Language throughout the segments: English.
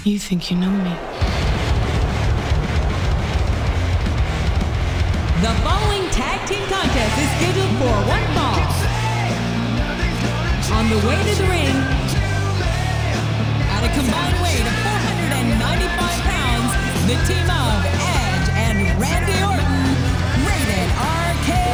You think you know me. The following tag team contest is scheduled for one fall. On the way to the ring, at a combined weight of 495 pounds, the team of Edge and Randy Orton, Rated-RKO.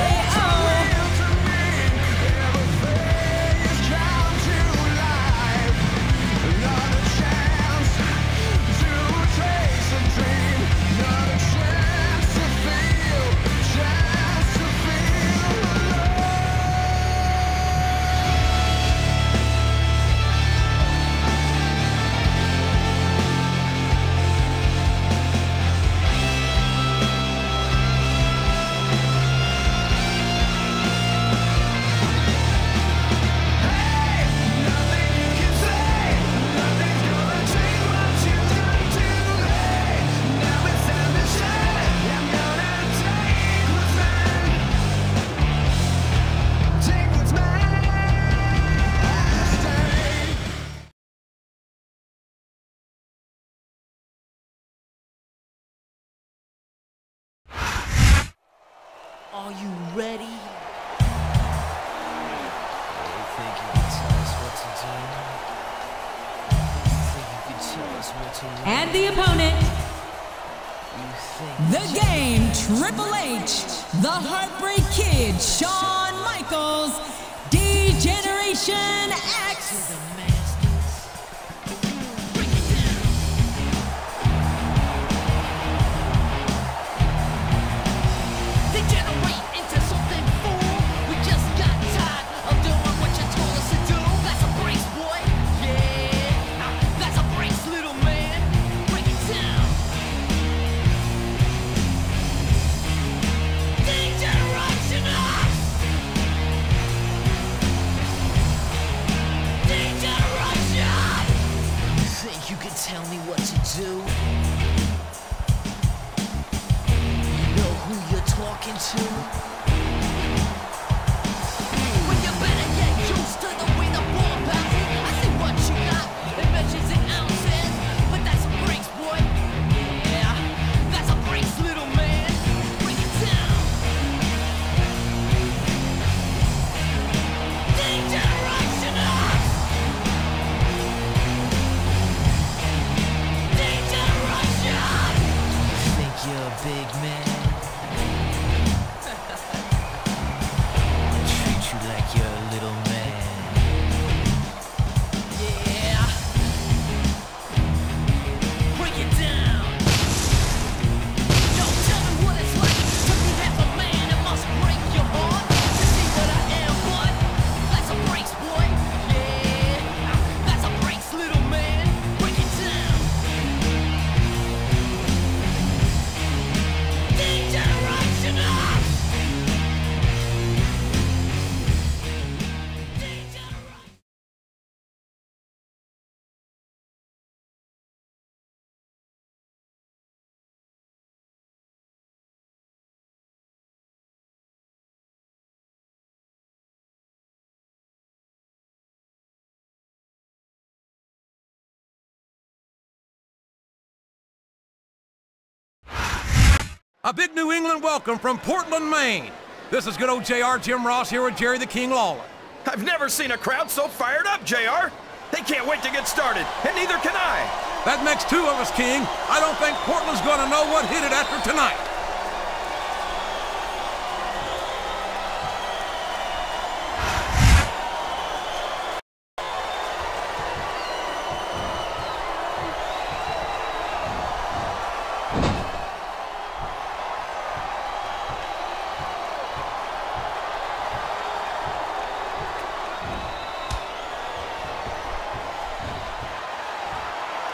Are you ready? You think you can tell us what to do? You think you can tell us what to do? And the opponent, You think the Game, Triple H, the Heartbreak Kid, Shawn Michaels, D-Generation X. the masters? Break it down. Degenerate into something fool. We just got tired of doing what you told us to do. That's a brace, boy. Yeah, that's a brace, little man. Break it down. Degeneration X. Degeneration. You think you can tell me what to do? Know who you're talking to? Well, you better get used to the way the ball bounces. I see what you got. It measures in ounces, but that's a brace, boy. Yeah, that's a brace, little man. Break it down. Degeneration X. Degeneration. Think you're a big man? Treat you like you're a little man. Yeah. Break it down. Yo, tell me what it's like to be half a man. It must break your heart to see what I am, but that's a brace, boy. Yeah, that's a brace, little man. Break it down. Degeneration X. A big New England welcome from Portland, Maine. This is good old JR Jim Ross here with Jerry the King Lawler. I've never seen a crowd so fired up, JR. They can't wait to get started, and neither can I. That makes two of us, King. I don't think Portland's going to know what hit it after tonight.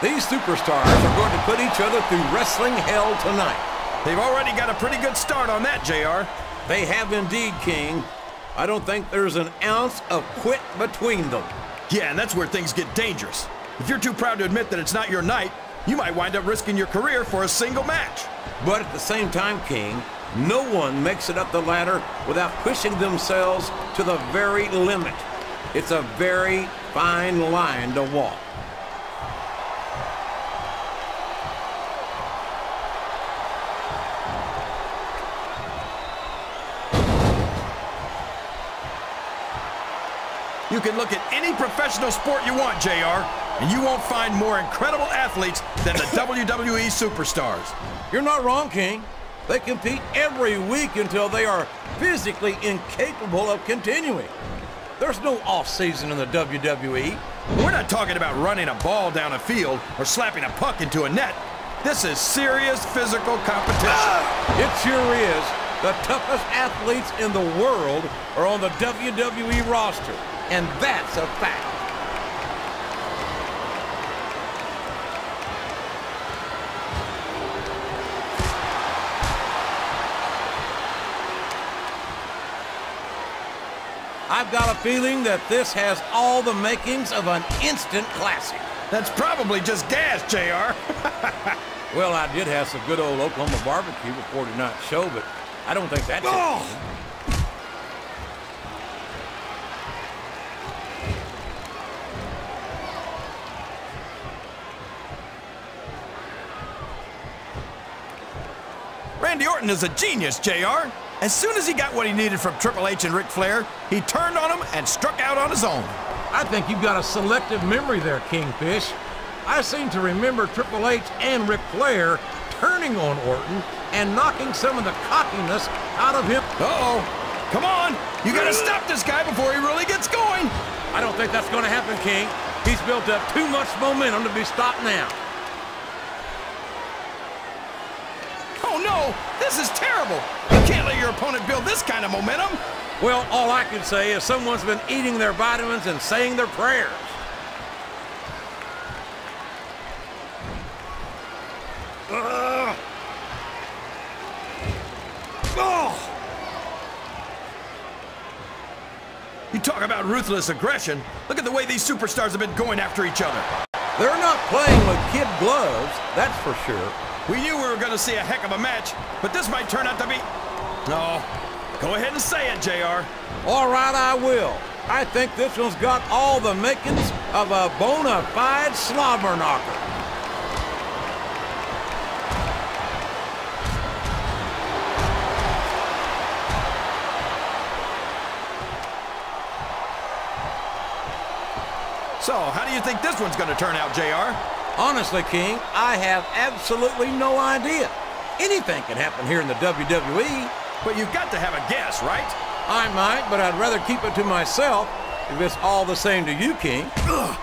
These superstars are going to put each other through wrestling hell tonight. They've already got a pretty good start on that, JR. They have indeed, King. I don't think there's an ounce of quit between them. Yeah, and that's where things get dangerous. If you're too proud to admit that it's not your night, you might wind up risking your career for a single match. But at the same time, King, no one makes it up the ladder without pushing themselves to the very limit. It's a very fine line to walk. You can look at any professional sport you want, JR, and you won't find more incredible athletes than the WWE superstars. You're not wrong, King. They compete every week until they are physically incapable of continuing. There's no off-season in the WWE. We're not talking about running a ball down a field or slapping a puck into a net. This is serious physical competition. It sure is. The toughest athletes in the world are on the WWE roster, and that's a fact. I've got a feeling that this has all the makings of an instant classic. That's probably just gas, JR. Well, I did have some good old Oklahoma barbecue before tonight's show, but I don't think that's it. Randy Orton is a genius, JR. As soon as he got what he needed from Triple H and Ric Flair, he turned on him and struck out on his own. I think you've got a selective memory there, Kingfish. I seem to remember Triple H and Ric Flair turning on Orton and knocking some of the cockiness out of him. Uh-oh. Come on. You got to stop this guy before he really gets going. I don't think that's going to happen, King. He's built up too much momentum to be stopped now. Oh, no. This is terrible. You can't let your opponent build this kind of momentum. Well, all I can say is someone's been eating their vitamins and saying their prayers. You talk about ruthless aggression. Look at the way these superstars have been going after each other. They're not playing with kid gloves, that's for sure. We knew we were going to see a heck of a match, but this might turn out to be... No. Go ahead and say it, JR. All right, I will. I think this one's got all the makings of a bona fide slobber knocker. So, how do you think this one's going to turn out, JR? Honestly, King, I have absolutely no idea. Anything can happen here in the WWE. But you've got to have a guess, right? I might, but I'd rather keep it to myself if it's all the same to you, King. Ugh.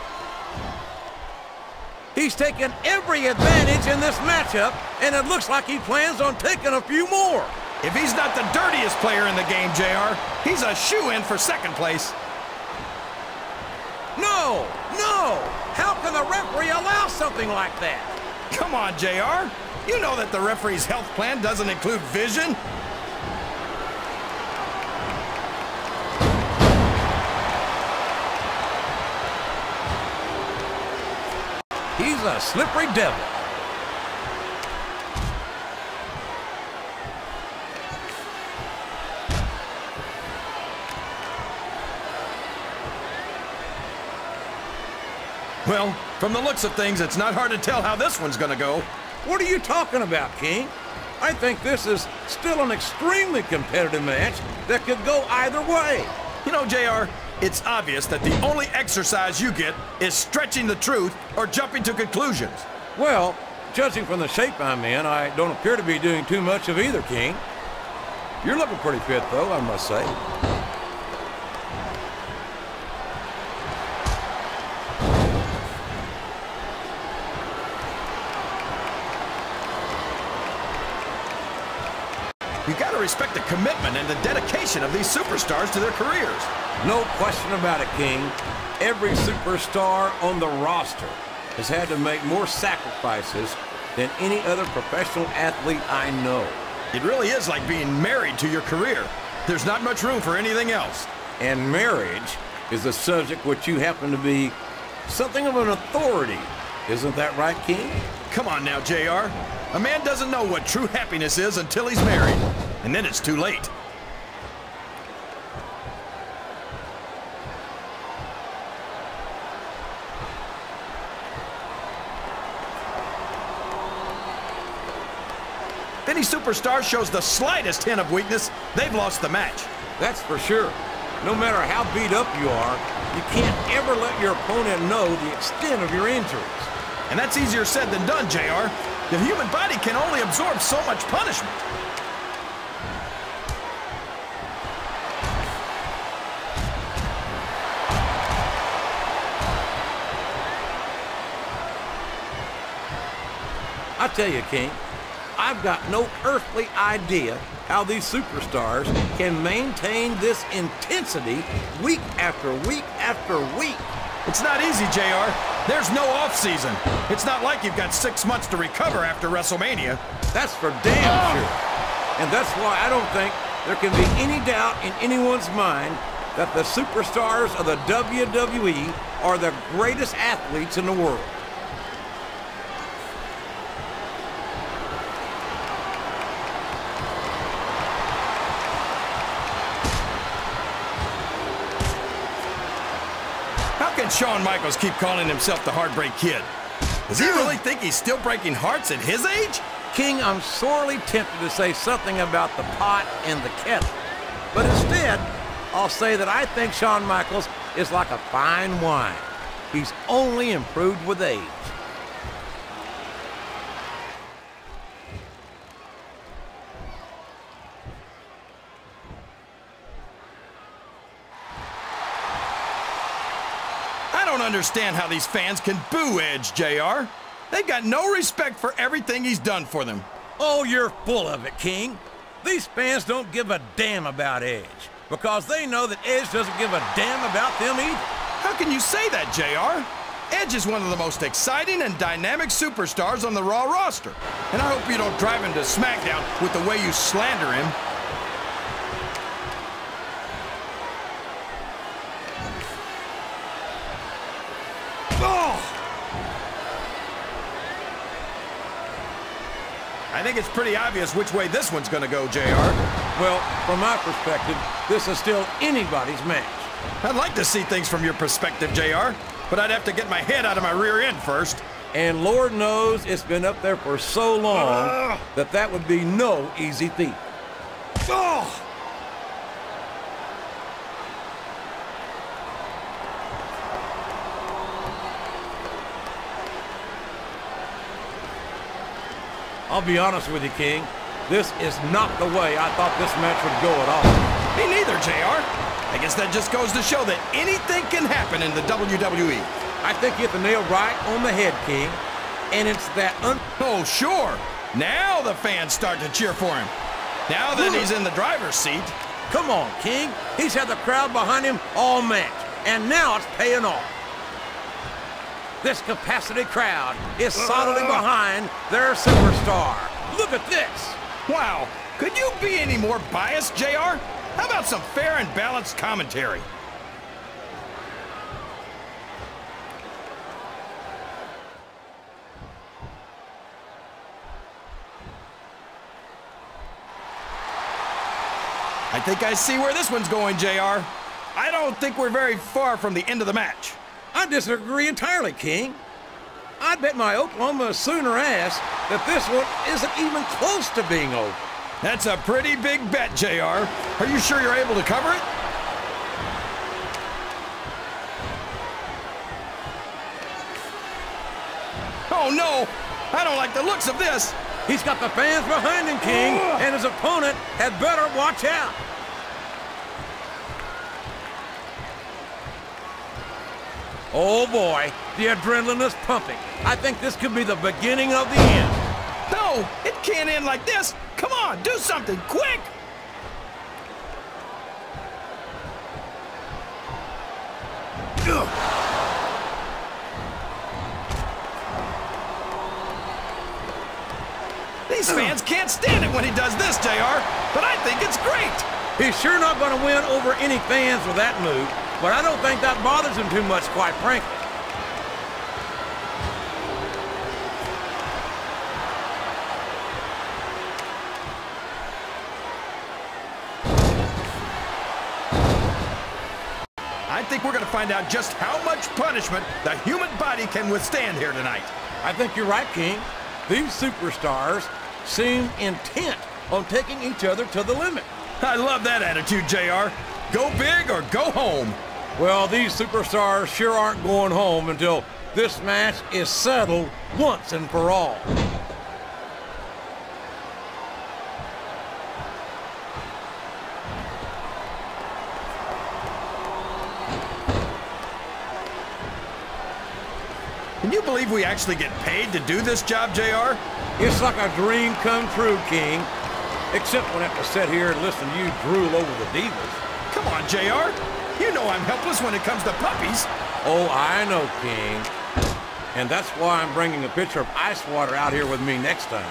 He's taken every advantage in this matchup, and it looks like he plans on taking a few more. If he's not the dirtiest player in the game, JR, he's a shoo-in for second place. No! No! How can the referee allow something like that? Come on, JR. You know that the referee's health plan doesn't include vision. He's a slippery devil. Well, from the looks of things, it's not hard to tell how this one's gonna go. What are you talking about, King? I think this is still an extremely competitive match that could go either way. You know, JR, it's obvious that the only exercise you get is stretching the truth or jumping to conclusions. Well, judging from the shape I'm in, I don't appear to be doing too much of either, King. You're looking pretty fit, though, I must say. You gotta respect the commitment and the dedication of these superstars to their careers. No question about it, King. Every superstar on the roster has had to make more sacrifices than any other professional athlete I know. It really is like being married to your career. There's not much room for anything else. And marriage is a subject which you happen to be something of an authority. Isn't that right, King? Come on now, JR. A man doesn't know what true happiness is until he's married. And then it's too late. If any superstar shows the slightest hint of weakness, they've lost the match. That's for sure. No matter how beat up you are, you can't ever let your opponent know the extent of your injuries. And that's easier said than done, JR. The human body can only absorb so much punishment. I tell you, King, I've got no earthly idea how these superstars can maintain this intensity week after week after week. It's not easy, JR. There's no off-season. It's not like you've got 6 months to recover after WrestleMania. That's for damn sure. And that's why I don't think there can be any doubt in anyone's mind that the superstars of the WWE are the greatest athletes in the world. Shawn Michaels keep calling himself the Heartbreak Kid. Does he really think he's still breaking hearts at his age? King, I'm sorely tempted to say something about the pot and the kettle. But instead, I'll say that I think Shawn Michaels is like a fine wine. He's only improved with age. I don't understand how these fans can boo Edge, JR. They've got no respect for everything he's done for them. Oh, you're full of it, King. These fans don't give a damn about Edge because they know that Edge doesn't give a damn about them either. How can you say that, JR? Edge is one of the most exciting and dynamic superstars on the Raw roster. And I hope you don't drive him to SmackDown with the way you slander him. I think it's pretty obvious which way this one's going to go, JR. Well, from my perspective, this is still anybody's match. I'd like to see things from your perspective, JR, but I'd have to get my head out of my rear end first. And Lord knows it's been up there for so long that that would be no easy feat. I'll be honest with you, King. This is not the way I thought this match would go at all. Me neither, JR. I guess that just goes to show that anything can happen in the WWE. I think you hit the nail right on the head, King. And it's that Oh, sure. Now the fans start to cheer for him. Now that he's in the driver's seat. Come on, King. He's had the crowd behind him all match. And now it's paying off. This capacity crowd is solidly behind their superstar. Look at this. Wow. Could you be any more biased, JR? How about some fair and balanced commentary? I think I see where this one's going, JR. I don't think we're very far from the end of the match. I disagree entirely, King. I'd bet my Oklahoma Sooner ass that this one isn't even close to being over. That's a pretty big bet, JR. Are you sure you're able to cover it? Oh, no! I don't like the looks of this. He's got the fans behind him, King, and his opponent had better watch out. Oh, boy, the adrenaline is pumping. I think this could be the beginning of the end. No, it can't end like this. Come on, do something, quick! Ugh. These fans can't stand it when he does this, JR, but I think it's great. He's sure not going to win over any fans with that move, but I don't think that bothers him too much, quite frankly. I think we're going to find out just how much punishment the human body can withstand here tonight. I think you're right, King. These superstars seem intent on taking each other to the limit. I love that attitude, JR. Go big or go home. Well, these superstars sure aren't going home until this match is settled once and for all. Can you believe we actually get paid to do this job, JR? It's like a dream come true, King. Except when I have to sit here and listen to you drool over the divas. Come on, JR. You know I'm helpless when it comes to puppies. Oh, I know, King. And that's why I'm bringing a pitcher of ice water out here with me next time.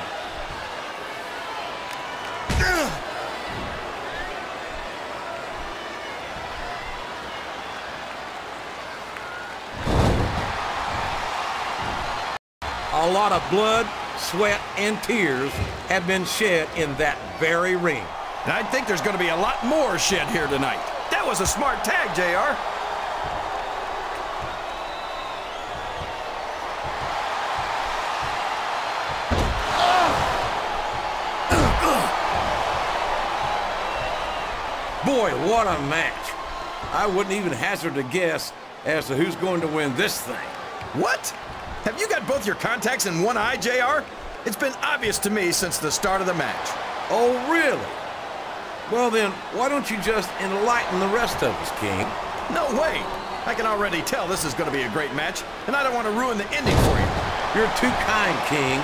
A lot of blood, sweat, and tears have been shed in that very ring. And I think there's going to be a lot more shed here tonight. That was a smart tag, JR. Boy, what a match. I wouldn't even hazard a guess as to who's going to win this thing. What? Have you got both your contacts in one eye, JR? It's been obvious to me since the start of the match. Oh, really? Well then, why don't you just enlighten the rest of us, King? No way. I can already tell this is going to be a great match, and I don't want to ruin the ending for you. You're too kind, King.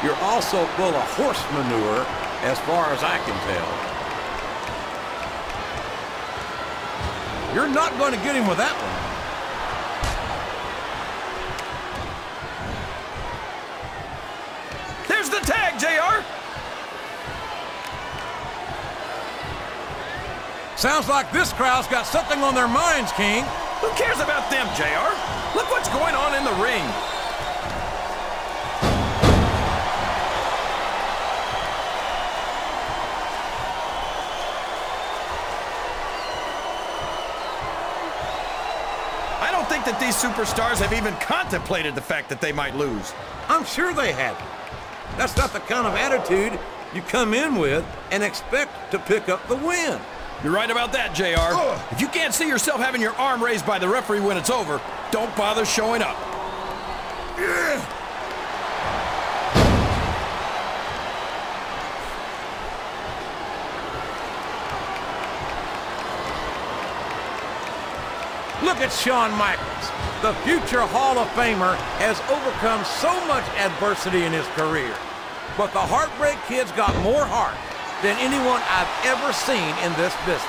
You're also full of horse manure, as far as I can tell. You're not going to get him with that one. There's the tag, JR. Sounds like this crowd's got something on their minds, King. Who cares about them, JR? Look what's going on in the ring. I don't think that these superstars have even contemplated the fact that they might lose. I'm sure they haven't. That's not the kind of attitude you come in with and expect to pick up the win. You're right about that, JR. If you can't see yourself having your arm raised by the referee when it's over, don't bother showing up. Look at Shawn Michaels. The future Hall of Famer has overcome so much adversity in his career. But the Heartbreak Kid's got more heart than anyone I've ever seen in this business.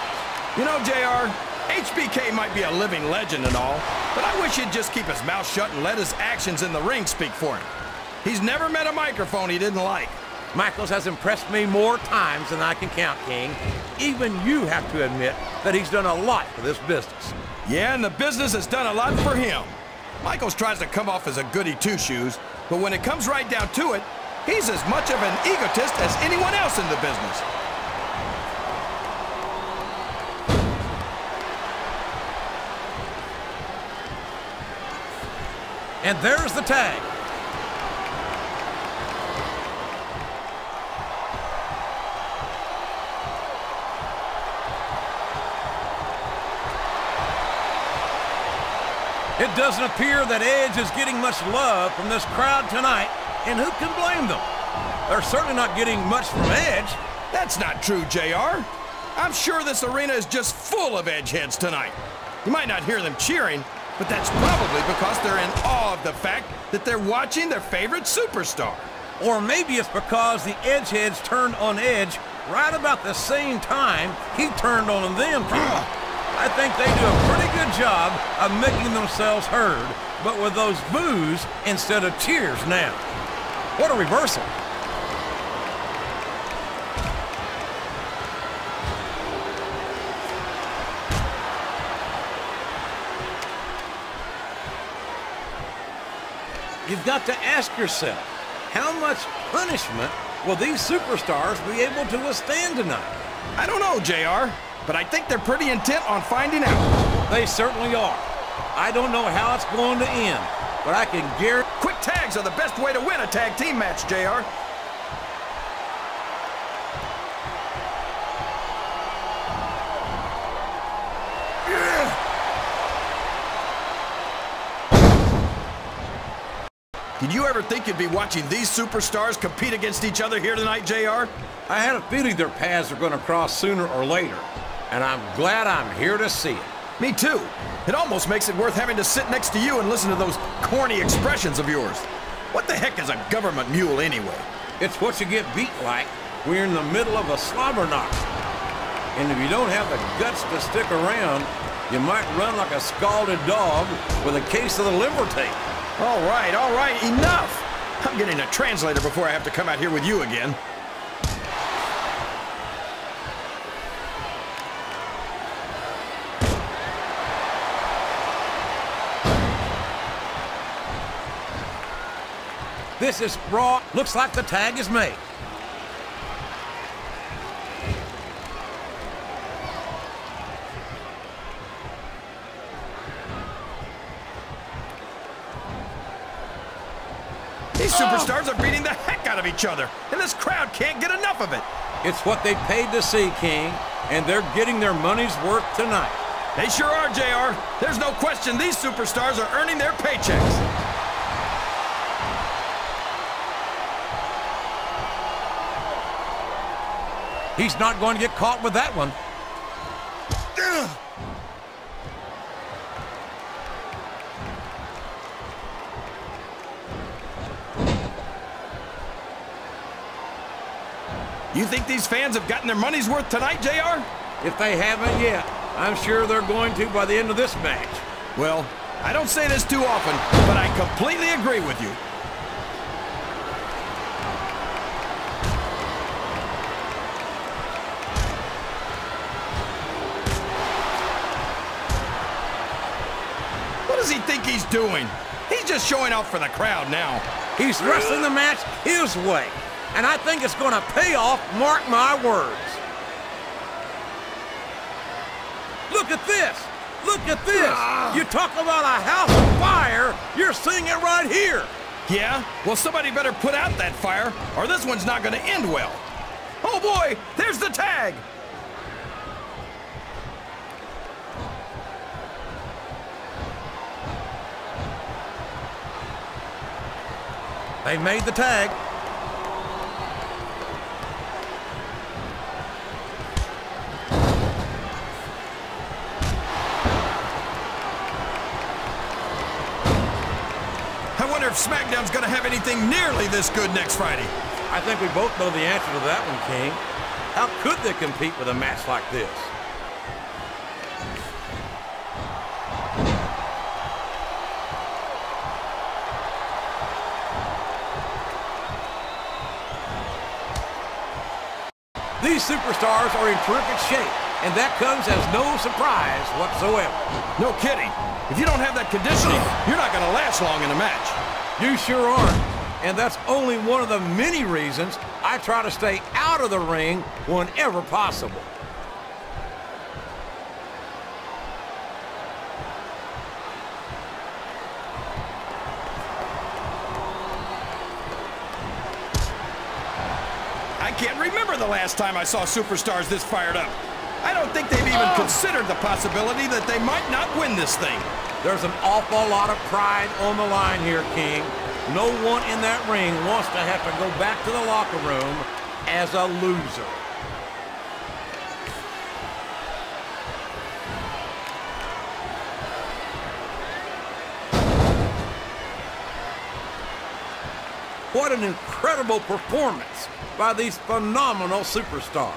You know, JR, HBK might be a living legend and all, but I wish he'd just keep his mouth shut and let his actions in the ring speak for him. He's never met a microphone he didn't like. Michaels has impressed me more times than I can count, King. Even you have to admit that he's done a lot for this business. Yeah, and the business has done a lot for him. Michaels tries to come off as a goody two-shoes, but when it comes right down to it, he's as much of an egotist as anyone else in the business. And there's the tag. It doesn't appear that Edge is getting much love from this crowd tonight, and who can blame them? They're certainly not getting much from Edge. That's not true, JR. I'm sure this arena is just full of Edge heads tonight. You might not hear them cheering, but that's probably because they're in awe of the fact that they're watching their favorite superstar. Or maybe it's because the Edge heads turned on Edge right about the same time he turned on them. I think they do a pretty good job of making themselves heard, but with those boos instead of cheers now. What a reversal. You've got to ask yourself, how much punishment will these superstars be able to withstand tonight? I don't know, JR, but I think they're pretty intent on finding out. They certainly are. I don't know how it's going to end, but I can guarantee... Quick tags are the best way to win a tag team match, JR. Did you ever think you'd be watching these superstars compete against each other here tonight, JR? I had a feeling their paths are going to cross sooner or later, and I'm glad I'm here to see it. Me too. It almost makes it worth having to sit next to you and listen to those corny expressions of yours. What the heck is a government mule anyway? It's what you get beat like when you're in the middle of a slobber knock. And if you don't have the guts to stick around, you might run like a scalded dog with a case of the liver tape. All right, enough! I'm getting a translator before I have to come out here with you again. This is Raw. Looks like the tag is made. These superstars are beating the heck out of each other, and this crowd can't get enough of it. It's what they paid to see, King, and they're getting their money's worth tonight. They sure are, JR. There's no question these superstars are earning their paychecks. He's not going to get caught with that one. You think these fans have gotten their money's worth tonight, JR? If they haven't yet, I'm sure they're going to by the end of this match. Well, I don't say this too often, but I completely agree with you. What does he think he's doing? He's just showing off for the crowd now. He's wrestling the match his way, and I think it's going to pay off, mark my words. Look at this. Look at this. You talk about a house of fire, you're seeing it right here. Yeah? Well, somebody better put out that fire, or this one's not going to end well. Oh boy, there's the tag. They made the tag. I wonder if Smackdown's going to have anything nearly this good next Friday. I think we both know the answer to that one, King. How could they compete with a match like this? These superstars are in terrific shape, and that comes as no surprise whatsoever. No kidding. If you don't have that conditioning, you're not going to last long in a match. You sure aren't, and that's only one of the many reasons I try to stay out of the ring whenever possible. I can't remember the last time I saw superstars this fired up. I don't think they've even considered the possibility that they might not win this thing. There's an awful lot of pride on the line here, King. No one in that ring wants to have to go back to the locker room as a loser. What an incredible performance by these phenomenal superstars.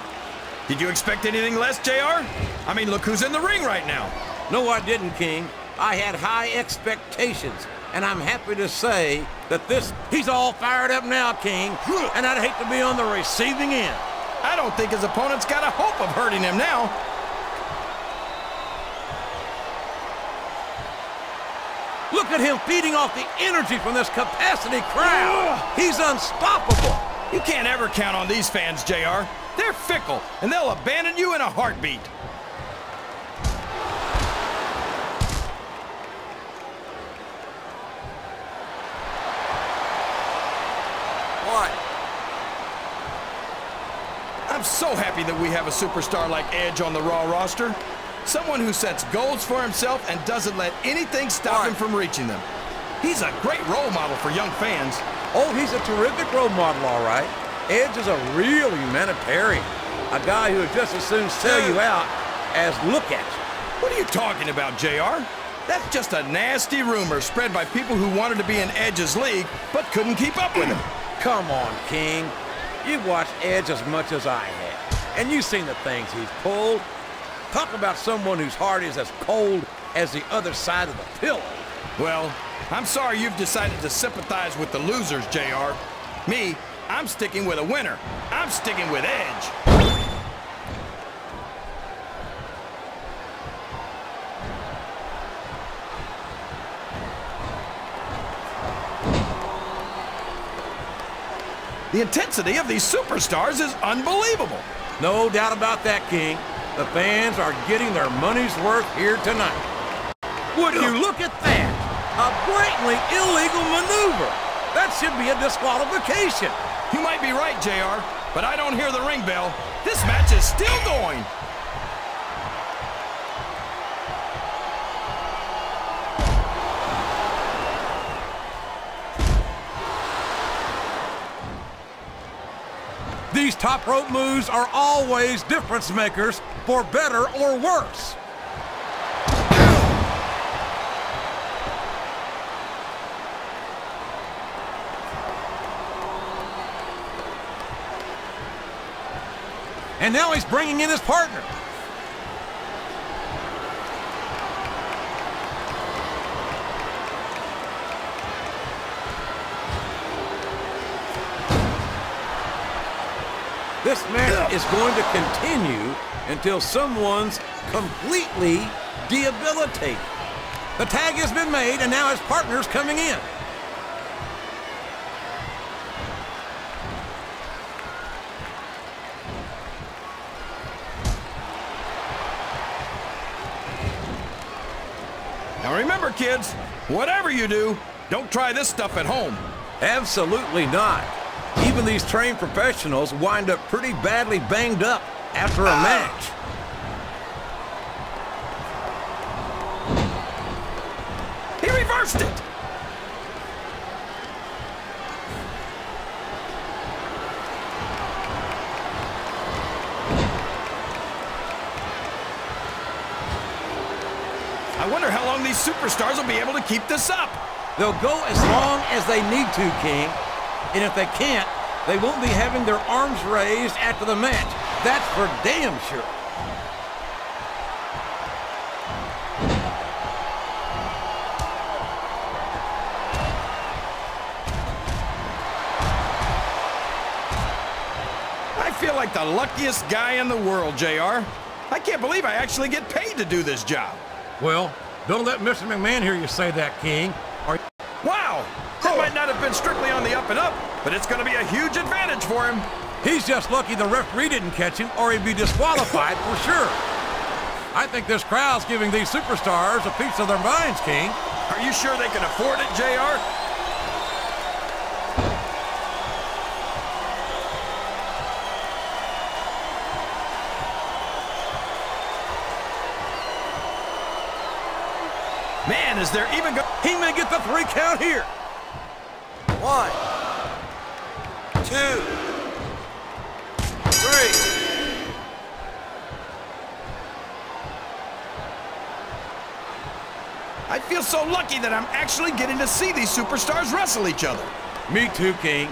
Did you expect anything less, JR? I mean, look who's in the ring right now. No, I didn't, King. I had high expectations, and I'm happy to say that he's all fired up now, King, and I'd hate to be on the receiving end. I don't think his opponent's got a hope of hurting him now. Look at him feeding off the energy from this capacity crowd. He's unstoppable. You can't ever count on these fans, JR. They're fickle, and they'll abandon you in a heartbeat. What? I'm so happy that we have a superstar like Edge on the Raw roster. Someone who sets goals for himself and doesn't let anything stop him from reaching them. He's a great role model for young fans. Oh, he's a terrific role model, all right. Edge is a real humanitarian. A guy who would just as soon sell you out as look at you. What are you talking about, JR? That's just a nasty rumor spread by people who wanted to be in Edge's league but couldn't keep up with him. Come on, King. You've watched Edge as much as I have, and you've seen the things he's pulled. Talk about someone whose heart is as cold as the other side of the pillow. Well, I'm sorry you've decided to sympathize with the losers, JR. Me, I'm sticking with a winner. I'm sticking with Edge. The intensity of these superstars is unbelievable. No doubt about that, King. The fans are getting their money's worth here tonight. Would you look at that? A blatantly illegal maneuver. That should be a disqualification. You might be right, JR, but I don't hear the ring bell. This match is still going. These top rope moves are always difference makers, for better or worse. And now he's bringing in his partner. This match is going to continue until someone's completely debilitated. The tag has been made, and now his partner's coming in. Now remember, kids, whatever you do, don't try this stuff at home. Absolutely not. Even these trained professionals wind up pretty badly banged up after a match. He reversed it. I wonder how long these superstars will be able to keep this up. They'll go as long as they need to, King. And if they can't, they won't be having their arms raised after the match. That's for damn sure. I feel like the luckiest guy in the world, JR. I can't believe I actually get paid to do this job. Well, don't let Mr. McMahon hear you say that, King. Wow! That might not have been strictly on the up and up, but it's going to be a huge advantage for him. He's just lucky the referee didn't catch him, or he'd be disqualified for sure. I think this crowd's giving these superstars a piece of their minds, King. Are you sure they can afford it, JR? Man, is there even He may get the 3 count here. 1, 2, 3. I feel so lucky that I'm actually getting to see these superstars wrestle each other. Me too, King.